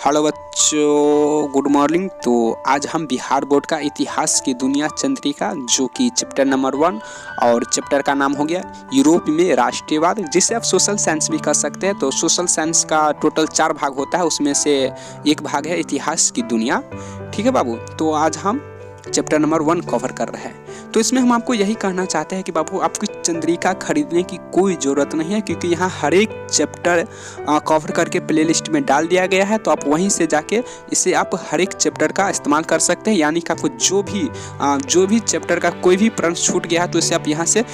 Hello बच्चों, good morning. तो आज हम बिहार बोर्ड का इतिहास की दुनिया चंद्रिका, जो कि चैप्टर नंबर 1 और चैप्टर का नाम हो गया यूरोप में राष्ट्रीयवाद, जिसे आप सोशल साइंस भी कह सकते हैं। तो सोशल साइंस का टोटल 4 भाग होता है, उसमें से एक भाग है इतिहास की दुनिया। ठीक है बाबू, तो आज हम चैप्टर नंबर 1 कवर कर रहे हैं। तो इसमें हम आपको यही कहना चाहते हैं कि बाबू आपको चंद्रिका खरीदने की कोई ज़रूरत नहीं है, क्योंकि यहाँ हर एक चैप्टर कवर करके प्लेलिस्ट में डाल दिया गया है। तो आप वहीं से जाके इसे आप हर एक चैप्टर का इस्तेमाल कर सकते हैं। यानी कि आपको जो भी चैप्टर का कोई भी प्रश्न छूट गया है तो इसे आप यहाँ से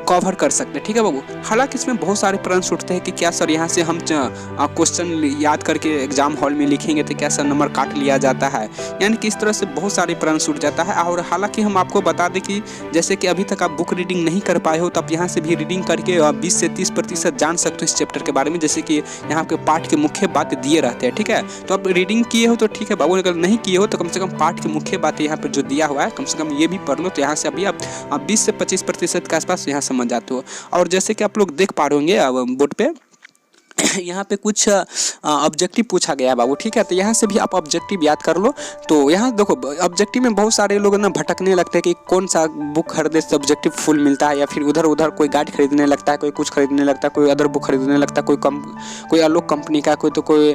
कवर कर सकते हैं। ठीक है बाबू। हालांकि इसमें बहुत सारे प्रश्न उठते हैं कि क्या सर यहाँ से हम क्वेश्चन याद करके एग्जाम हॉल में लिखेंगे तो क्या सर नंबर काट लिया जाता है, यानी कि इस तरह से बहुत सारे प्रश्न उठ जाता है। और हालांकि हम आपको बता दें कि जैसे कि अभी तक आप बुक रीडिंग नहीं कर पाए हो, तो आप यहाँ से भी रीडिंग करके 20 से 30% जान सकते हो इस चैप्टर के बारे में। जैसे कि यहाँ के पाठ के मुख्य बातें दिए रहते हैं। ठीक है, तो आप रीडिंग किए हो तो ठीक है बाबू, अगर नहीं किए हो तो कम से कम पाठ की मुख्य बातें यहाँ पर जो दिया हुआ है कम से कम ये भी पढ़ लो। तो यहाँ से अभी आप 20 से 25% के आसपास यहाँ समझ जाते हो। और जैसे कि आप लोग देख पा रहे होंगे बोर्ड पे यहाँ पे कुछ ऑब्जेक्टिव पूछा गया है बाबू। ठीक है, तो यहाँ से भी आप ऑब्जेक्टिव याद कर लो। तो यहाँ देखो ऑब्जेक्टिव में बहुत सारे लोग ना भटकने लगते हैं कि कौन सा बुक खरीदने से ऑब्जेक्टिव फुल मिलता है, या फिर उधर उधर कोई गाइड खरीदने लगता है, कोई कुछ खरीदने लगता है, कोई अदर बुक खरीदने लगता है, कोई आलोक कंपनी का, कोई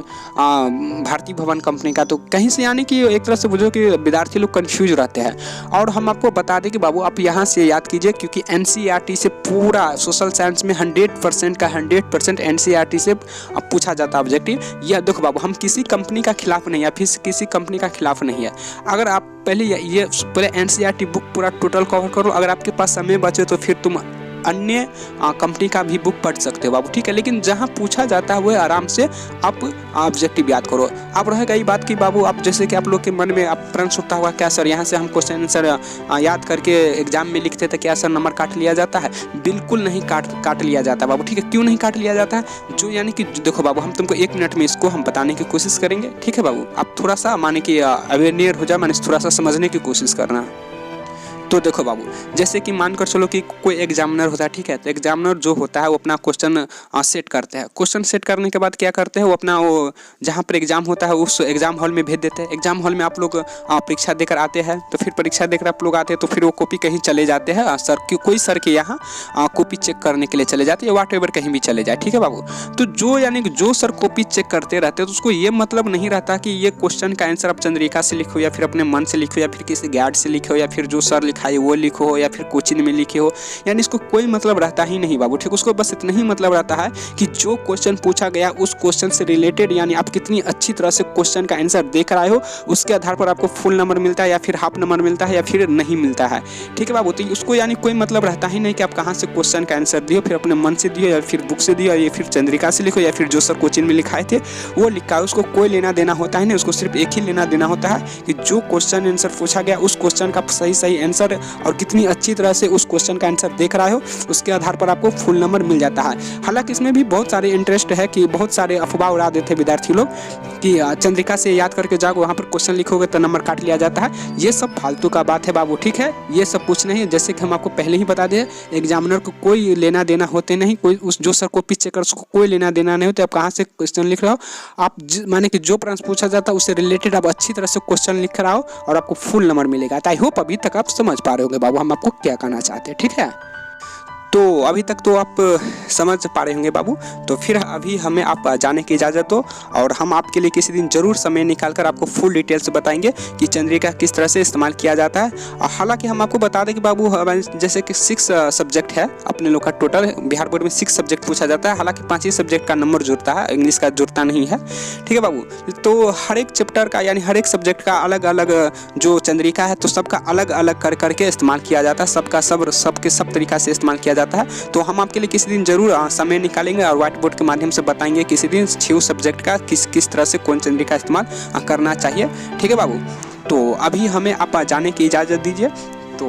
भारतीय भवन कंपनी का। तो कहीं से यानी कि एक तरह से बुझो कि विद्यार्थी लोग कन्फ्यूज रहते हैं। और हम आपको बता दें कि बाबू आप यहाँ से याद कीजिए, क्योंकि NCERT से पूरा सोशल साइंस में 100% का 100% NCERT से अब पूछा जाता है ऑब्जेक्टिव। यह देखो बाबू, हम किसी कंपनी का खिलाफ नहीं है, फिर किसी कंपनी का खिलाफ नहीं है। अगर आप पहले NCERT बुक पूरा टोटल कवर करो, अगर आपके पास समय बचे तो फिर तुम अन्य कंपनी का भी बुक पढ़ सकते हो बाबू। ठीक है, लेकिन जहां पूछा जाता है वो आराम से आप ऑब्जेक्टिव याद करो। अब रहेगा ये बात कि बाबू आप जैसे कि आप लोग के मन में आप प्रश्न उठता होगा, क्या सर यहाँ से हम क्वेश्चन आंसर याद करके एग्जाम में लिखते थे, क्या सर नंबर काट लिया जाता है? बिल्कुल नहीं काट लिया जाता बाबू। ठीक है, क्यों नहीं काट लिया जाता है? जो यानी कि देखो बाबू, हम तुमको 1 मिनट में इसको हम बताने की कोशिश करेंगे। ठीक है बाबू, आप थोड़ा सा माने कि अवेयर हो जाए, माने थोड़ा सा समझने की कोशिश करना। तो देखो बाबू, जैसे कि मानकर चलो कि कोई एग्जामिनर होता है। ठीक है, तो एग्जामिनर जो होता है वो अपना क्वेश्चन सेट करते हैं। क्वेश्चन सेट करने के बाद क्या करते हैं, वो अपना वो जहाँ पर एग्जाम होता है उस एग्जाम हॉल में भेज देते हैं। एग्जाम हॉल में आप लोग परीक्षा देकर आते हैं, तो फिर परीक्षा देकर आप लोग आते हैं तो फिर वो कॉपी कहीं चले जाते हैं कोई सर के यहाँ कॉपी चेक करने के लिए चले जाते हैं, वाट एवर कहीं भी चले जाए। ठीक है बाबू, तो जो यानी कि जो सर कॉपी चेक करते रहते हैं तो उसको ये मतलब नहीं रहता कि ये क्वेश्चन का आंसर आप चंद्रिका से लिखो, या फिर अपने मन से लिखो, या फिर किसी गाइड से लिखो, या फिर जो सर लिखाए वो लिखो, या फिर कोचिंग में लिखे हो, यानी इसको कोई मतलब रहता ही नहीं बाबू। ठीक, उसको बस इतना ही मतलब रहता है कि जो क्वेश्चन पूछा गया उस क्वेश्चन से रिलेटेड, यानी आप कितनी अच्छी तरह से क्वेश्चन का आंसर देख रहे हो, उसके आधार पर आपको फुल नंबर मिलता है, या फिर हाफ नंबर मिलता है, या फिर नहीं मिलता है। ठीक है बाबू, तो उसको यानी कोई मतलब रहता ही नहीं कि आप कहाँ से क्वेश्चन का आंसर दियो, फिर अपने मन से दियो, या फिर बुक से दियो, या फिर चंद्रिका से लिखो, या फिर जो सर कोचिंग में लिखाए थे वो लिखा है। उसको कोई लेना देना होता है नहीं, उसको सिर्फ एक ही लेना देना होता है कि जो क्वेश्चन आंसर पूछा गया उस क्वेश्चन का सही आंसर और कितनी अच्छी तरह से उस क्वेश्चन का आंसर देख रहे हो, उसके आधार पर आपको फुल नंबर मिल जाता है। हालांकि इसमें भी बहुत सारे इंटरेस्ट है कि बहुत सारे अफवाह उड़ा देते विद्यार्थी लोग कि चंद्रिका से याद करके जाओ, वहाँ पर क्वेश्चन लिखोगे तो नंबर काट लिया जाता है। ये सब फालतू का बात है बाबू। ठीक है, ये सब कुछ नहीं है। जैसे कि हम आपको पहले ही बता दें, एग्जामिनर को कोई लेना देना होते नहीं, कोई उस जो सर को पीछे कर उसको कोई लेना देना नहीं होता। आप कहाँ से क्वेश्चन लिख रहे हो, आप माने कि जो प्रश्न पूछा जाता है उससे रिलेटेड आप अच्छी तरह से क्वेश्चन लिख रहे हो और आपको फुल नंबर मिलेगा। आई होप अभी तक आप समझ पा रहे होंगे बाबू हम आपको क्या कहना चाहते हैं। ठीक है, तो अभी तक तो आप समझ पा रहे होंगे बाबू। तो फिर अभी हमें आप जाने की इजाज़त दो, और हम आपके लिए किसी दिन ज़रूर समय निकालकर आपको फुल डिटेल से बताएंगे कि चंद्रिका किस तरह से इस्तेमाल किया जाता है। और हालांकि हम आपको बता दें कि बाबू जैसे कि 6 सब्जेक्ट है अपने लोग का, टोटल बिहार बोर्ड में 6 सब्जेक्ट पूछा जाता है। हालांकि 5 ही सब्जेक्ट का नंबर जुड़ता है, इंग्लिश का जुड़ता नहीं है। ठीक है बाबू, तो हर एक चैप्टर का यानी हर एक सब्जेक्ट का अलग अलग जो चंद्रिका है तो सबका अलग अलग कर करके इस्तेमाल किया जाता है। सबके सब तरीका से इस्तेमाल किया जाता है। तो हम आपके लिए किसी दिन जरूर समय निकालेंगे और व्हाइट बोर्ड के माध्यम से बताएंगे किसी दिन 6 सब्जेक्ट का किस तरह से कौन चंद्रिका इस्तेमाल करना चाहिए। ठीक है बाबू, तो अभी हमें आप जाने की इजाज़त दीजिए, तो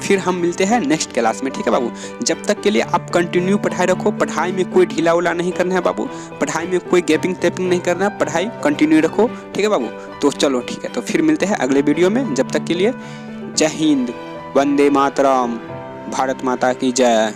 फिर हम मिलते हैं नेक्स्ट क्लास में। ठीक है बाबू, जब तक के लिए आप कंटिन्यू पढ़ाई रखो। पढ़ाई में कोई ढीला उला नहीं करना है बाबू, पढ़ाई में कोई गैपिंग टैपिंग नहीं करना है, पढ़ाई कंटिन्यू रखो। ठीक है बाबू, तो चलो ठीक है, तो फिर मिलते हैं अगले वीडियो में। जब तक के लिए जय हिंद, वंदे मातरम, भारत माता की जय।